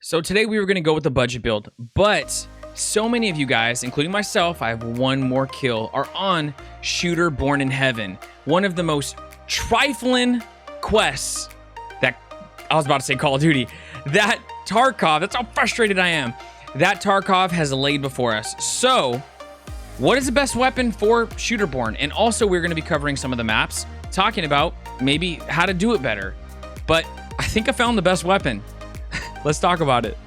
So today we were going to go with the budget build, but so many of you guys, including myself, I have one more kill, are on Shooter Born in Heaven. One of the most trifling quests that, I was about to say Call of Duty, that Tarkov, that's how frustrated I am, that Tarkov has laid before us. So what is the best weapon for Shooter Born? And also we're going to be covering some of the maps, talking about maybe how to do it better. But I think I found the best weapon. Let's talk about it.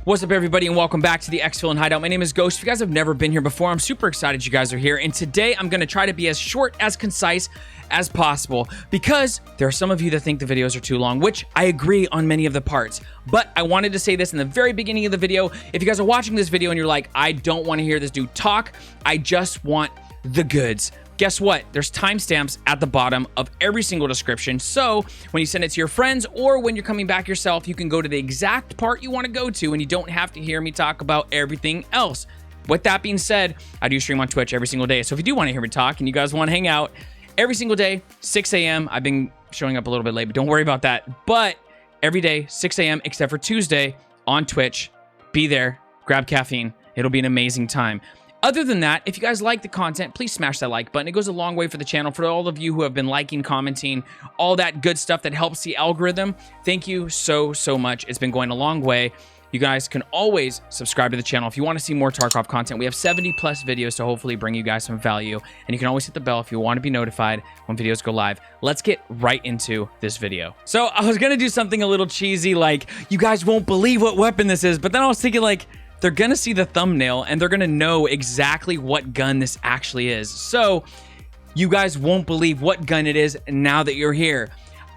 What's up, everybody, and welcome back to the Exfil and Hideout. My name is Ghost. If you guys have never been here before, I'm super excited you guys are here. And today I'm going to try to be as short, as concise as possible, because there are some of you that think the videos are too long, which I agree on many of the parts. But I wanted to say this in the very beginning of the video. If you guys are watching this video and you're like, I don't want to hear this dude talk, I just want the goods. Guess what? There's timestamps at the bottom of every single description. So when you send it to your friends or when you're coming back yourself, you can go to the exact part you want to go to and you don't have to hear me talk about everything else. With that being said, I do stream on Twitch every single day. So if you do want to hear me talk and you guys want to hang out every single day, 6 a.m. I've been showing up a little bit late, but don't worry about that. But every day, 6 a.m. except for Tuesday on Twitch. Be there, grab caffeine. It'll be an amazing time. Other than that, if you guys like the content, please smash that like button. It goes a long way for the channel. For all of you who have been liking, commenting, all that good stuff that helps the algorithm, thank you so much. It's been going a long way. You guys can always subscribe to the channel if you want to see more Tarkov content. We have 70+ videos to hopefully bring you guys some value. And you can always hit the bell if you want to be notified when videos go live. Let's get right into this video. So I was going to do something a little cheesy, like, you guys won't believe what weapon this is. But then I was thinking, like, they're gonna see the thumbnail and they're gonna know exactly what gun this actually is. So you guys won't believe what gun it is now that you're here.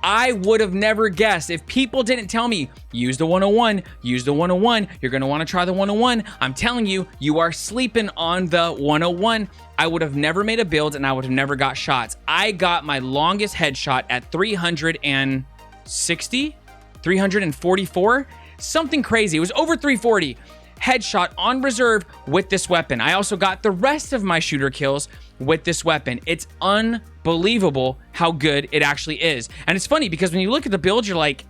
I would have never guessed if people didn't tell me, use the 101, use the 101, you're gonna wanna try the 101. I'm telling you, you are sleeping on the 101. I would have never made a build and I would have never got shots. I got my longest headshot at 360, 344, something crazy. It was over 340. Headshot on reserve with this weapon. I also got the rest of my shooter kills with this weapon. It's unbelievable how good it actually is. And it's funny because when you look at the build, you're like,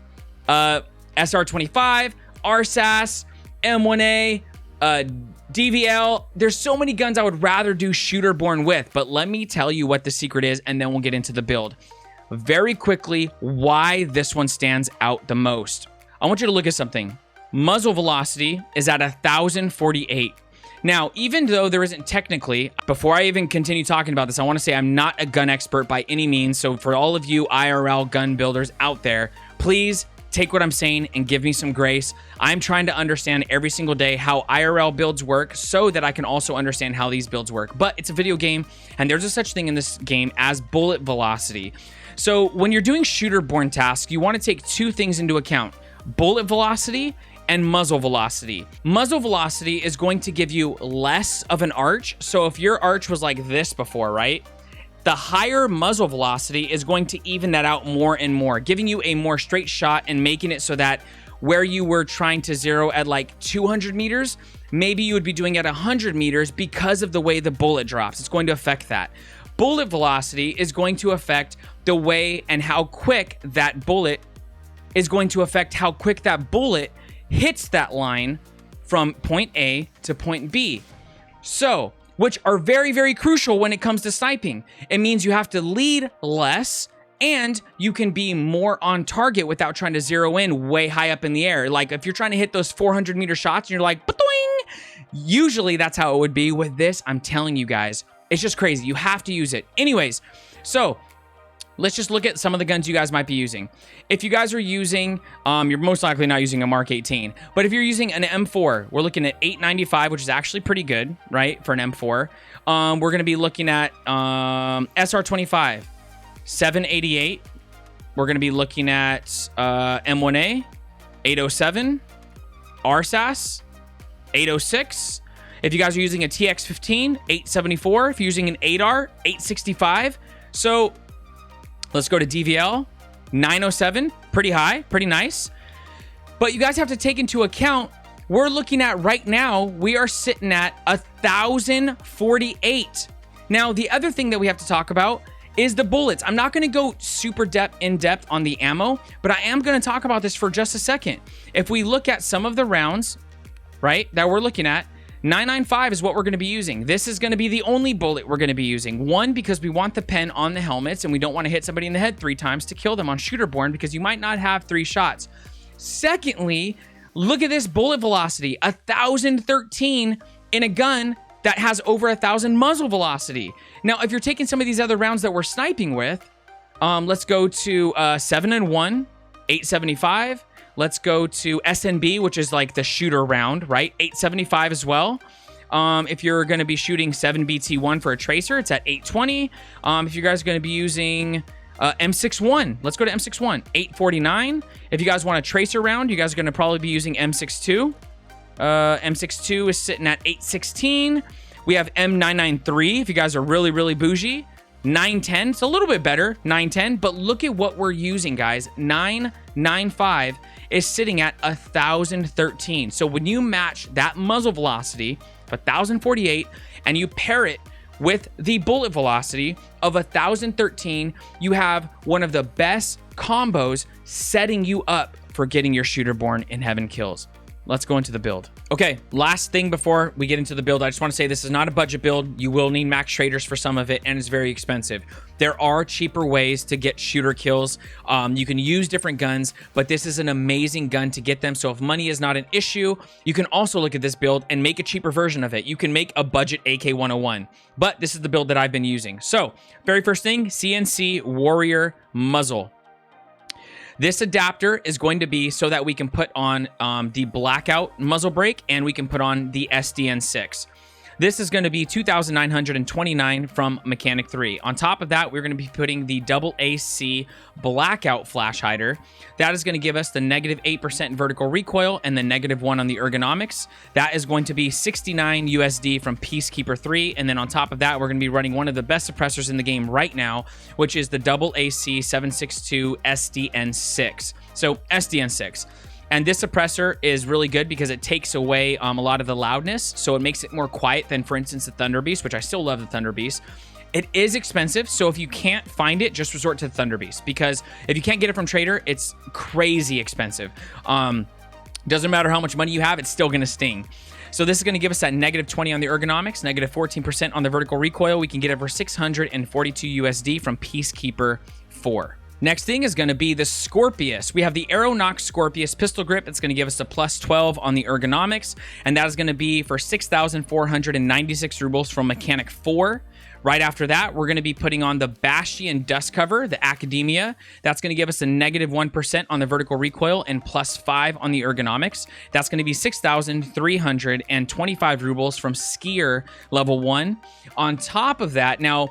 SR25, RSAS, M1A, DVL. There's so many guns I would rather do Shooter Born with, but let me tell you what the secret is and then we'll get into the build. Very quickly, why this one stands out the most. I want you to look at something. Muzzle velocity is at 1,048. Now, even though there isn't technically, before I even continue talking about this, I want to say I'm not a gun expert by any means. So for all of you IRL gun builders out there, please take what I'm saying and give me some grace. I'm trying to understand every single day how IRL builds work so that I can also understand how these builds work. But it's a video game and there's a such thing in this game as bullet velocity. So when you're doing Shooter Born tasks, you want to take two things into account: bullet velocity and muzzle velocity. Muzzle velocity is going to give you less of an arch. So if your arch was like this before, right? The higher muzzle velocity is going to even that out more and more, giving you a more straight shot and making it so that where you were trying to zero at like 200 meters, maybe you would be doing at 100 meters because of the way the bullet drops. It's going to affect that. Bullet velocity is going to affect the way and how quick that bullet is going to affect how quick that bullet hits that line from point A to point B. So, which are very crucial when it comes to sniping. It means you have to lead less and you can be more on target without trying to zero in way high up in the air. Like if you're trying to hit those 400-meter shots and you're like, ba-doing! Usually that's how it would be. With this, I'm telling you guys, it's just crazy. You have to use it. Anyways, so let's just look at some of the guns you guys might be using. If you guys are using, you're most likely not using a Mark 18, but if you're using an M4, we're looking at 895, which is actually pretty good, right, for an M4. We're going to be looking at SR25, 788. We're going to be looking at M1A, 807, RSAS, 806. If you guys are using a TX15, 874. If you're using an 8R, 865. So let's go to DVL, 907, pretty high, pretty nice. But you guys have to take into account, we're looking at right now, we are sitting at 1,048. Now, the other thing that we have to talk about is the bullets. I'm not going to go super in depth on the ammo, but I am going to talk about this for just a second. If we look at some of the rounds, right, that we're looking at, 995 is what we're going to be using. This is going to be the only bullet we're going to be using. One, because we want the pen on the helmets and we don't want to hit somebody in the head 3 times to kill them on shooterborn because you might not have 3 shots. Secondly, look at this bullet velocity, 1,013 in a gun that has over 1,000 muzzle velocity. Now, if you're taking some of these other rounds that we're sniping with, let's go to 7 and 1, 875. Let's go to SNB, which is like the shooter round, right? 875 as well. If you're going to be shooting 7BT1 for a tracer, it's at 820. If you guys are going to be using M61, let's go to M61, 849. If you guys want a tracer round, you guys are going to probably be using M62. M62 is sitting at 816. We have M993 if you guys are really, really bougie. 910, it's a little bit better, 910, but look at what we're using, guys. 995 is sitting at 1,013. So when you match that muzzle velocity of 1,048 and you pair it with the bullet velocity of 1,013, you have one of the best combos setting you up for getting your shooterborn in heaven kills. Let's go into the build. Okay, last thing before we get into the build, I just want to say this is not a budget build. You will need max traders for some of it, and it's very expensive. There are cheaper ways to get shooter kills. You can use different guns, but this is an amazing gun to get them. So if money is not an issue, you can also look at this build and make a cheaper version of it. You can make a budget AK-101, but this is the build that I've been using. So very first thing, CNC Warrior muzzle. This adapter is going to be so that we can put on the blackout muzzle brake and we can put on the SDN6. This is going to be 2,929 from Mechanic 3. On top of that, we're going to be putting the double AC blackout flash hider. That is going to give us the -8% vertical recoil and the -1 on the ergonomics. That is going to be 69 USD from Peacekeeper 3. And then on top of that, we're going to be running one of the best suppressors in the game right now, which is the double AC 762 SDN6. So SDN6. And this suppressor is really good because it takes away a lot of the loudness. So it makes it more quiet than, for instance, the Thunder Beast, which I still love the Thunder Beast. It is expensive. So if you can't find it, just resort to the Thunder Beast. Because if you can't get it from Trader, it's crazy expensive. Doesn't matter how much money you have, it's still going to sting. So this is going to give us that -20 on the ergonomics, -14% on the vertical recoil. We can get it for 642 USD from Peacekeeper 4. Next thing is going to be the Scorpius. We have the Aeronox Scorpius pistol grip. It's going to give us a +12 on the ergonomics, and that is going to be for 6,496 rubles from Mechanic 4. Right after that, we're going to be putting on the Bastion dust cover, the Academia. That's going to give us a -1% on the vertical recoil and +5 on the ergonomics. That's going to be 6,325 rubles from Skier level 1. On top of that, now,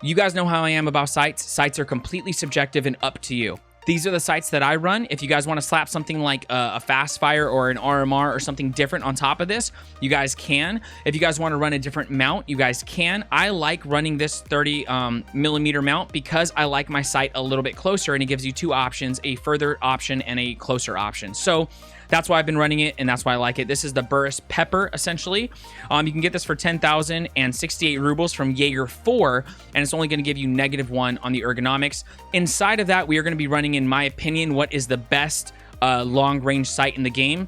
you guys know how I am about sights. Sights are completely subjective and up to you. These are the sights that I run. If you guys want to slap something like a fast fire or an RMR or something different on top of this, you guys can. If you guys want to run a different mount, you guys can. I like running this 30 millimeter mount because I like my sight a little bit closer, and it gives you 2 options, a further option and a closer option. So that's why I've been running it, and that's why I like it. This is the Burris Pepper, essentially. You can get this for 10,068 rubles from Jaeger 4, and it's only going to give you -1 on the ergonomics. Inside of that, we are going to be running, in my opinion, what is the best long-range sight in the game.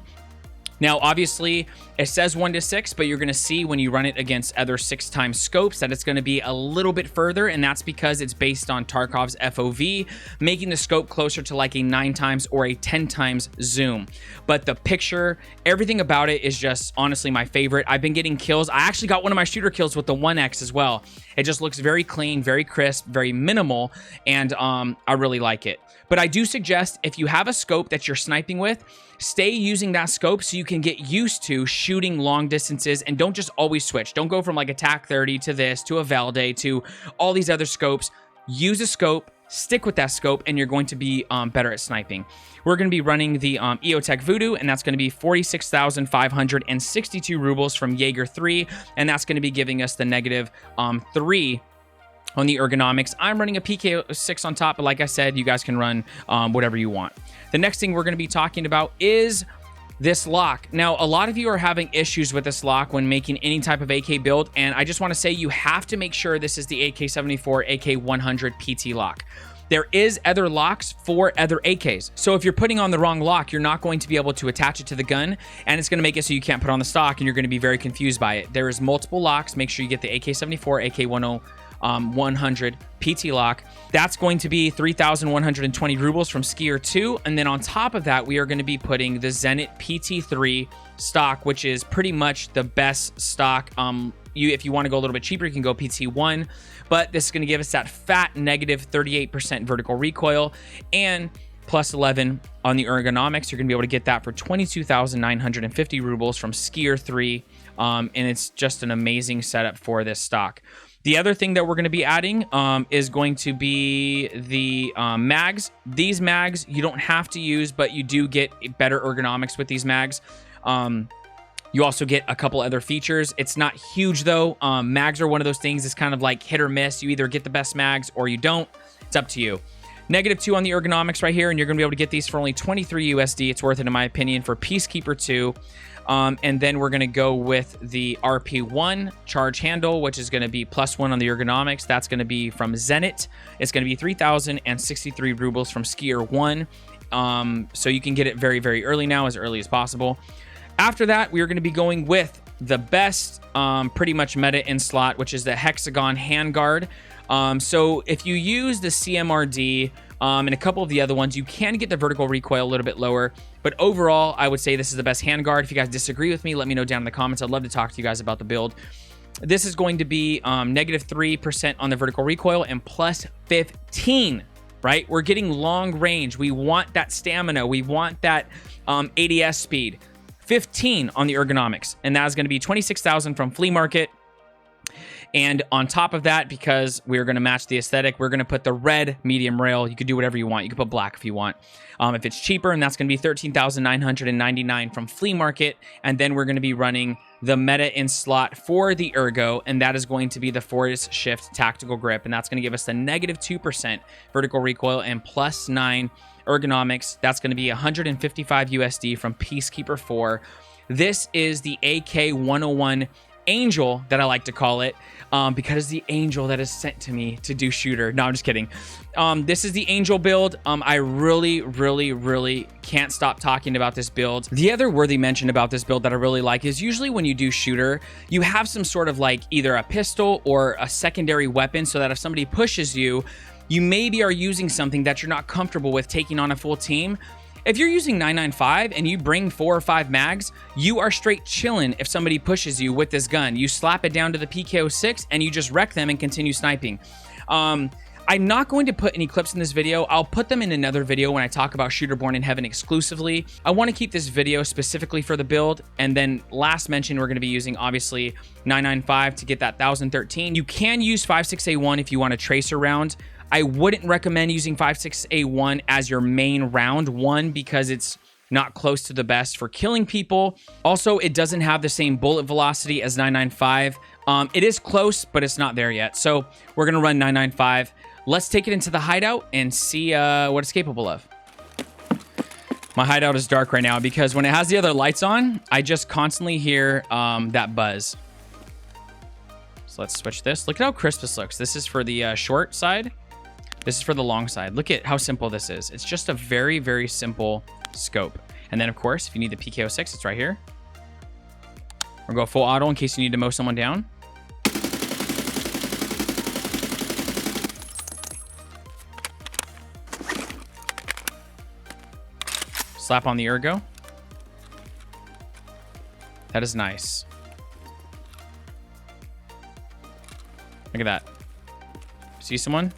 Now, obviously, it says 1 to 6, but you're going to see when you run it against other 6x scopes that it's going to be a little bit further, and that's because it's based on Tarkov's FOV, making the scope closer to like a 9x or a 10x zoom. But the picture, everything about it is just honestly my favorite. I've been getting kills. I actually got one of my shooter kills with the 1X as well. It just looks very clean, very crisp, very minimal, and I really like it. But I do suggest if you have a scope that you're sniping with, stay using that scope so you can get used to shooting long distances, and don't just always switch. Don't go from like a TAC 30 to this, to a Valde, to all these other scopes. Use a scope, stick with that scope, and you're going to be better at sniping. We're going to be running the EOTech Voodoo, and that's going to be 46,562 rubles from Jaeger 3, and that's going to be giving us the -3 on the ergonomics. I'm running a PK6 on top, but like I said, you guys can run whatever you want. The next thing we're going to be talking about is this lock. Now, a lot of you are having issues with this lock when making any type of AK build, and I just want to say you have to make sure this is the AK-74, AK-100 PT lock. There is other locks for other AKs. So if you're putting on the wrong lock, you're not going to be able to attach it to the gun, and it's going to make it so you can't put on the stock, and you're going to be very confused by it. There is multiple locks. Make sure you get the AK-74, AK-100 PT lock. That's going to be 3,120 rubles from Skier 2. And then on top of that, we are going to be putting the Zenit PT3 stock, which is pretty much the best stock. If you want to go a little bit cheaper, you can go PT1, but this is going to give us that fat negative 38% vertical recoil and plus 11 on the ergonomics. You're going to be able to get that for 22,950 rubles from Skier 3. And it's just an amazing setup for this stock. The other thing that we're going to be adding is going to be the mags. These mags you don't have to use, but you do get better ergonomics with these mags. You also get a couple other features. It's not huge though. Mags are one of those things. It's kind of like hit or miss. You either get the best mags or you don't. It's up to you. -2 on the ergonomics right here, and you're going to be able to get these for only 23 USD. It's worth it in my opinion for Peacekeeper 2. And then we're going to go with the RP1 charge handle, which is going to be +1 on the ergonomics. That's going to be from Zenit. It's going to be 3,063 rubles from Skier 1. So you can get it very, very early now, as early as possible. After that, we are going to be going with the best pretty much meta in slot, which is the Hexagon handguard. So if you use the CMRD and a couple of the other ones, you can get the vertical recoil a little bit lower. But overall, I would say this is the best handguard. If you guys disagree with me, let me know down in the comments. I'd love to talk to you guys about the build. This is going to be -3% on the vertical recoil and +15, right? We're getting long range. We want that stamina. We want that ADS speed. 15 on the ergonomics, and that is going to be 26,000 from Flea Market. And on top of that, because we're going to match the aesthetic, we're going to put the red medium rail. You could do whatever you want. You could put black if you want. If it's cheaper, and that's going to be 13,999 from Flea Market. And then we're going to be running the meta in slot for the ergo, and that is going to be the Forest Shift tactical grip, and that's going to give us the -2% vertical recoil and +9 ergonomics. That's going to be 155 USD from Peacekeeper 4. This is the AK-101 Angel that I like to call it, because it's the angel that is sent to me to do shooter. No, I'm just kidding. This is the Angel build. I really can't stop talking about this build. The other worthy mention about this build that I really like is usually when you do shooter, you have some sort of like either a pistol or a secondary weapon, so that if somebody pushes you, you maybe are using something that you're not comfortable with taking on a full team. If you're using 995 and you bring 4 or 5 mags, you are straight chilling if somebody pushes you with this gun. You slap it down to the PK06 and you just wreck them and continue sniping. I'm not going to put any clips in this video. I'll put them in another video when I talk about Shooter Born in Heaven exclusively. I want to keep this video specifically for the build. And then last mention, we're going to be using obviously 995 to get that 1013. You can use 5.6A1 if you want a tracer round. I wouldn't recommend using 5.6A1 as your main round. One, because it's not close to the best for killing people. Also, it doesn't have the same bullet velocity as 995. It is close, but it's not there yet. So we're going to run 995. Let's take it into the hideout and see what it's capable of. My hideout is dark right now because when it has the other lights on, I just constantly hear that buzz. So let's switch this. Look at how crisp this looks. This is for the short side. This is for the long side. Look at how simple this is. It's just a very, very simple scope. And then, of course, if you need the PK06, it's right here. We're going to go full auto in case you need to mow someone down. Slap on the ergo. That is nice. Look at that. See someone?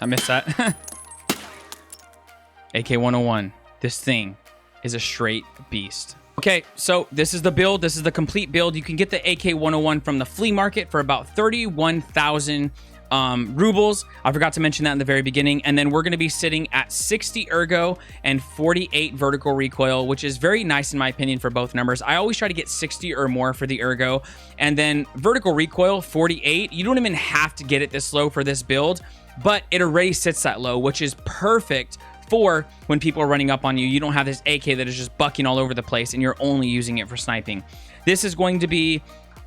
I missed that. AK-101. This thing is a straight beast. Okay, so this is the build. This is the complete build. You can get the AK-101 from the flea market for about 31,000 rubles. I forgot to mention that in the very beginning. And then we're going to be sitting at 60 ergo and 48 vertical recoil, which is very nice in my opinion for both numbers. I always try to get 60 or more for the ergo, and then vertical recoil 48. You don't even have to get it this low for this build, but it already sits that low, which is perfect for when people are running up on you. You don't have this AK that is just bucking all over the place and you're only using it for sniping. This is going to be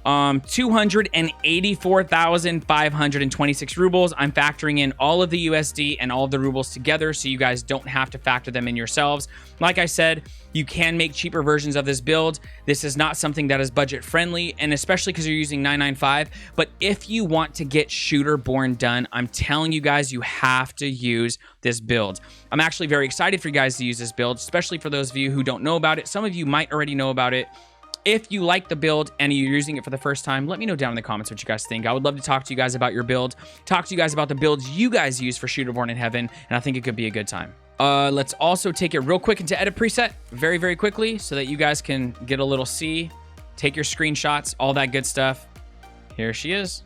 284,526 rubles. I'm factoring in all of the USD and all of the rubles together, so you guys don't have to factor them in yourselves. Like I said, you can make cheaper versions of this build. This is not something that is budget friendly, and especially because you're using 995. But if you want to get shooter born done, I'm telling you guys, you have to use this build. I'm actually very excited for you guys to use this build, especially for those of you who don't know about it. Some of you might already know about it. If you like the build and you're using it for the first time, let me know down in the comments what you guys think. I would love to talk to you guys about your build, talk to you guys about the builds you guys use for Shooter Born in Heaven, and I think it could be a good time. Let's also take it real quick into edit preset very, very quickly so that you guys can get a little see, take your screenshots, all that good stuff. Here she is.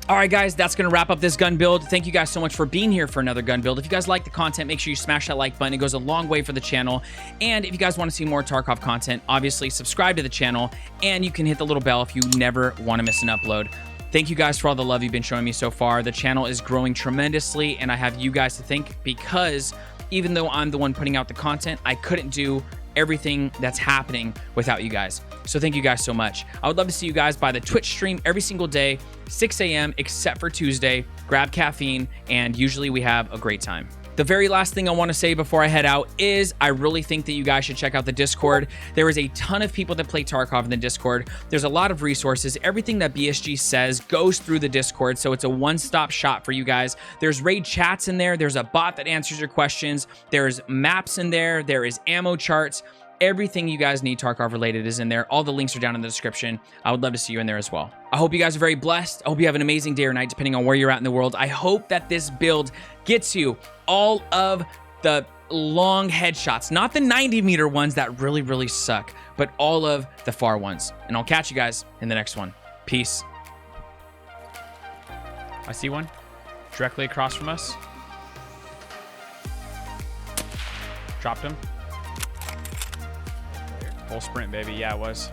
All right, guys, that's going to wrap up this gun build. Thank you guys so much for being here for another gun build. If you guys like the content, make sure you smash that like button. It goes a long way for the channel. And if you guys want to see more Tarkov content, obviously subscribe to the channel, and you can hit the little bell if you never want to miss an upload. Thank you guys for all the love you've been showing me so far. The channel is growing tremendously, and I have you guys to thank, because even though I'm the one putting out the content, I couldn't do everything that's happening without you guys. So thank you guys so much. I would love to see you guys by the Twitch stream every single day, 6 a.m. except for Tuesday. Grab caffeine, and usually we have a great time. The very last thing I want to say before I head out is I really think that you guys should check out the Discord. There is a ton of people that play Tarkov in the Discord. There's a lot of resources. Everything that BSG says goes through the Discord, so it's a one-stop shop for you guys. There's raid chats in there. There's a bot that answers your questions. There's maps in there. There is ammo charts. Everything you guys need Tarkov related is in there. All the links are down in the description. I would love to see you in there as well. I hope you guys are very blessed. I hope you have an amazing day or night, depending on where you're at in the world. I hope that this build gets you all of the long headshots, not the 90-meter ones that really, really suck, but all of the far ones. And I'll catch you guys in the next one. Peace. I see one directly across from us. Dropped him. Full sprint, baby. Yeah, it was.